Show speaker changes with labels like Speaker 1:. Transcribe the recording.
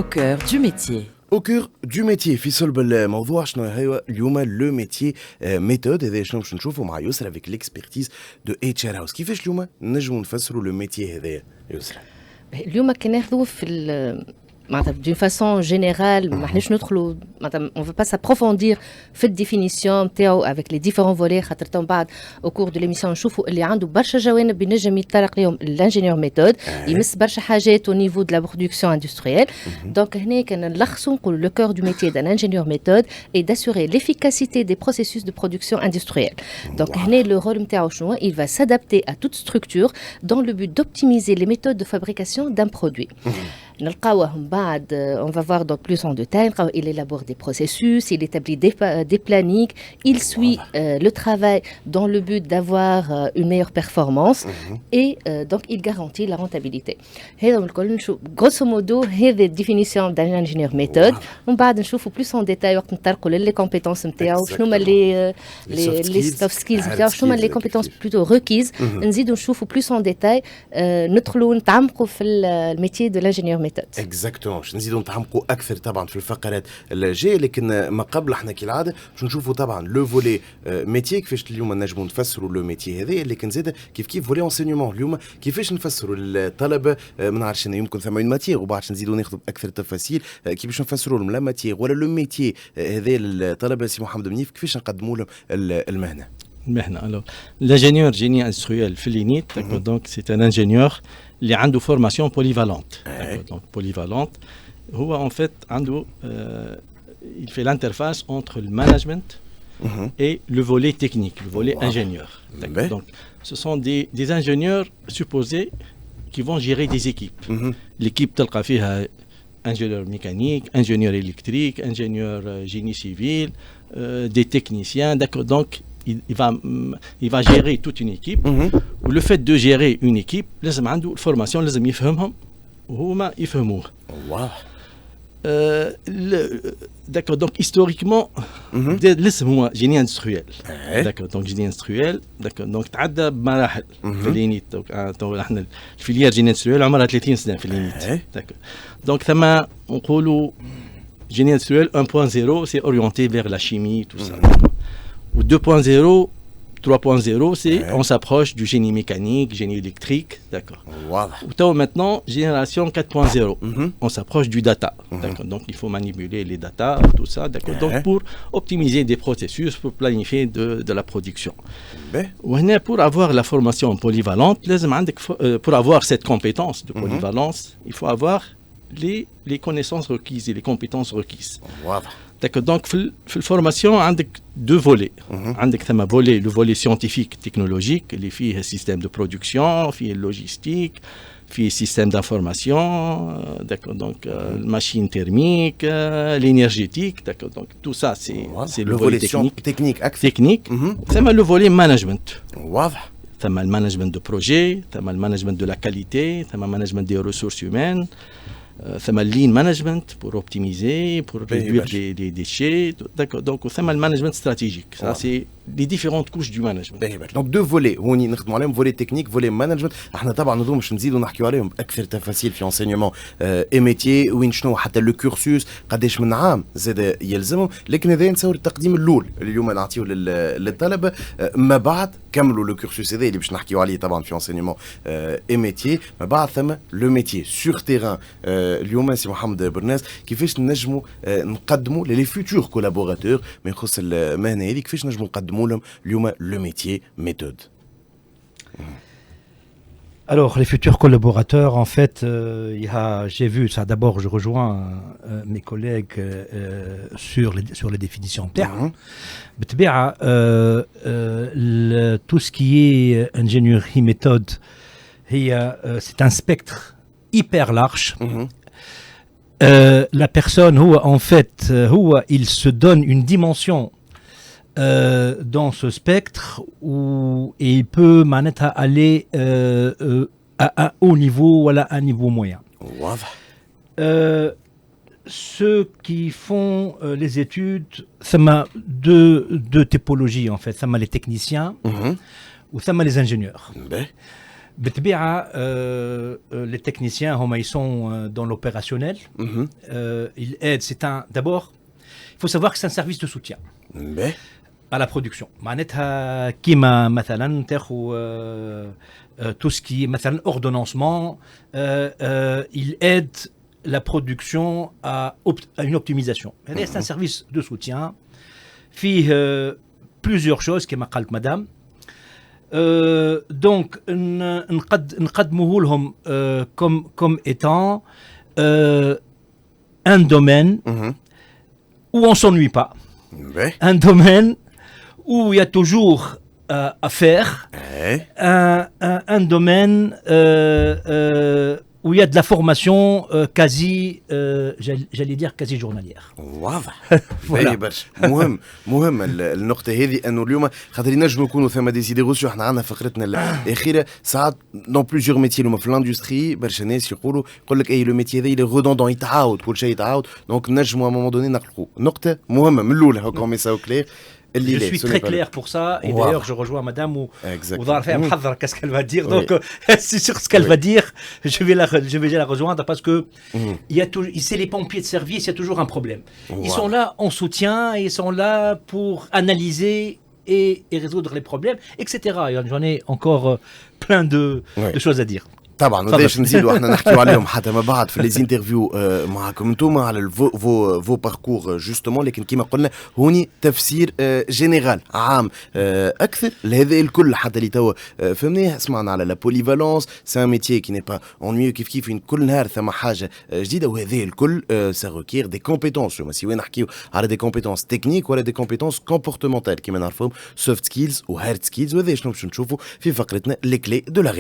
Speaker 1: Au cœur du métier.
Speaker 2: Au cœur du métier في صلب الموضوع شنو هو اليوم لو ميتي ميثود هذا شنو باش نشوفوا مع يسرا avec l'expertise de HR House كيفاش اليوم نجموا نفسروا لو ميتي هذايا يسرا
Speaker 3: اليوم كي ناخذوا d'une façon générale, on ne veut pas s'approfondir في الديفينيسيون نتاعو avec les différents volets خاطر تو بعد au cours de l'émission نشوفوا اللي عنده برشا جوانب بينجم يتطرق لهم l'ingénieur méthode يمس برشا حاجات au niveau de la production industrielle. Donc هنا كان نلخصوا نقولوا le cœur du métier d'un ingénieur méthode est d'assurer l'efficacité des processus de production industrielle. Donc هنا le rôle نتاعو شنو il va s'adapter à toute structure dans le but d'optimiser les méthodes de fabrication d'un produit. نلقاوهم بعد on va voir donc plus en détail. Il élabore des processus, il établit des plannings, il suit le travail dans le but d'avoir une meilleure performance et donc il garantit la rentabilité. Grosso modo, c'est la définition d'un ingénieur méthode. On va نشوفوا plus en détail وقت نطرقوا les compétences نتاعو شنو les soft skills نتاعو شنو les compétences plutôt requises. نزيدوا نشوفوا plus en détail ندخلوا نتعمقوا في الميتي de l'ingénieur méthode.
Speaker 2: اكزاكتومون باش نزيدوا نتعمقوا اكثر طبعا في الفقرات الجايه لكن ما قبل احنا كالعاده باش نشوفوا طبعا لو فولي ميتي كيفاش اليوم نجموا نفسروا لو ميتي هذا لكن زاد كيف فولي انسينيومون اليوم كيفاش نفسروا الطلبه ما نعرفش انا يمكن ثم ماتير وبعد نزيدوا ناخذ اكثر تفاصيل كيفاش نفسروا لهم لا ماتير ولا لو ميتي هذا للطلبه سي محمد منيف كيفاش نقدموا لهم المهنه.
Speaker 4: Alors, l'ingénieur génie industriel في l'INIT, donc c'est un ingénieur qui a une formation polyvalente. Donc polyvalente, en fait, il fait l'interface entre le management et le volet technique, le volet ingénieur. Donc, ce sont des ingénieurs supposés qui vont gérer des équipes. L'équipe تلقى فيها ingénieur mécanique, ingénieur électrique, ingénieur génie civil, des techniciens, d'accord. Donc il va gérer toute une équipe. Le fait de gérer une équipe, لازم عنده formation لازم يفهمهم وهما يفهموه. D'accord, donc historiquement, l'ism هو génie industriel. D'accord, donc génie industriel, d'accord, donc تعدى بمراحل في الينيت. donc احنا الفيليير génie industriel عمرها 30 سنة في الينيت. D'accord. Donc ثم نقولوا génie industriel 1.0 c'est orienté vers la chimie tout ça. Ou 2.0, 3.0, c'est on s'approche du génie mécanique, génie électrique, d'accord. Ou maintenant, génération 4.0, on s'approche du data, d'accord. Donc il faut manipuler les data, tout ça, d'accord. Donc pour optimiser des processus, pour planifier de la production. Ou pour avoir la formation polyvalente, pour avoir cette compétence de polyvalence, il faut avoir les connaissances requises et les compétences requises. D'accord, donc la formation a deux volets. Un volet, le volet scientifique, technologique, les filles système de production, filles logistique, filles système d'information, d'accord, donc machine thermique, l'énergétique, d'accord, donc tout ça c'est le volet technique. C'est le volet management. Le management de projet, le management de la qualité, le management des ressources humaines. ثم lean management pour optimiser, pour réduire les déchets, d'accord. Donc ثم le management stratégique. Ça c'est les différentes couches du management.
Speaker 2: Donc deux volets هوني نخدموا عليهم volet technique volet management. احنا طبعا نظن باش نزيدوا نحكيوا عليهم اكثر تفاصيل في enseignement et métier وين شنو حتى لو كورسوس قداش من عام زاد يلزمهم لكن هذا نتصور التقديم الاول اللي اليوم نعطيه للطلبه ما بعد كملوا لو كورسوس هذا اللي باش نحكيوا عليه طبعا في enseignement et métier ما بعد ثم لو métier sur terrain. اليوم سي محمد برناس كيفاش نجموا نقدموا لي فيتور كولابوراتور ما يخص المهنه هذه كيفاش نجموا نقدموا لهم اليوم لو ميتي ميثود.
Speaker 5: Alors, les futurs collaborateurs, en fait, j'ai vu ça. D'abord, je rejoins mes collègues sur les définitions de terme. Tout ce qui est ingénierie méthode, c'est un spectre hyper large. La personne, en fait, il se donne une dimension dans ce spectre et il peut aller à un haut niveau ou à un niveau moyen. Ceux qui font les études, ça m'a deux typologies en fait. Ça m'a les techniciens ou ça m'a les ingénieurs. بالطبيعة les techniciens ils sont dans l'opérationnel. Ils aident, d'abord il faut savoir que c'est un service de soutien à la production. معناتها كيما مثلا تاخو tout ce qui est مثلا ordonnancement, il aide la production à une optimisation. C'est un service de soutien. فيه plusieurs choses كما قالت مدام. Donc نقدموه لهم comme étant un domaine où on s'ennuie pas, un domaine où il y a toujours à faire, un domaine où il y a de la formation quasi, j'allais dire quasi journalière.
Speaker 2: واضح. باهي برشا. مهم النقطة هذه انه اليوم خاطر ينجموا يكونوا ثم دي سيدي غوسيو احنا عندنا فقرتنا الأخيرة ساعات دون بليزيور ميتيي اليوم في الاندستري برشا ناس يقولوا يقول لك اي لو ميتيي هذا اللي ريدوندون يتعاود كل شيء يتعاود دونك نجموا ا مومون دوني نقلقوا. نقطة مهمة من الأولى هاكا ميساو كلير.
Speaker 5: Je suis très clair pour ça, et d'ailleurs je rejoins madame ou qu'est-ce qu'elle va dire, donc c'est sur ce qu'elle va dire, je vais la rejoindre parce que c'est les pompiers de service, il y a toujours un problème. Ils sont là en soutien, ils sont là pour analyser et résoudre les problèmes, etc. J'en ai encore plein de choses à dire.
Speaker 2: طبعا وداش نزيدوا احنا نحكيو عليهم حتى ما بعد في لي انترفيو معكم انتوما على فو باركور جوستومون لكن كيما قلنا هوني تفسير جينيرال عام اكثر لهذا الكل حتى اللي توا فهمناه سمعنا على لا بوليفالونس سي ان ميتيي كي ني با اونيو كيف كل نهار ثم حاجه جديده وهذا الكل سا ريكير دي كومبيتونس سي وين نحكيو على دي كومبيتونس تكنيك ولا دي كومبيتونس كومبورتمونتال كيما نعرفوهم سوفت سكيلز وهارد سكيلز وهذا شنو باش نشوفوا في فقرتنا لي كلي دو لا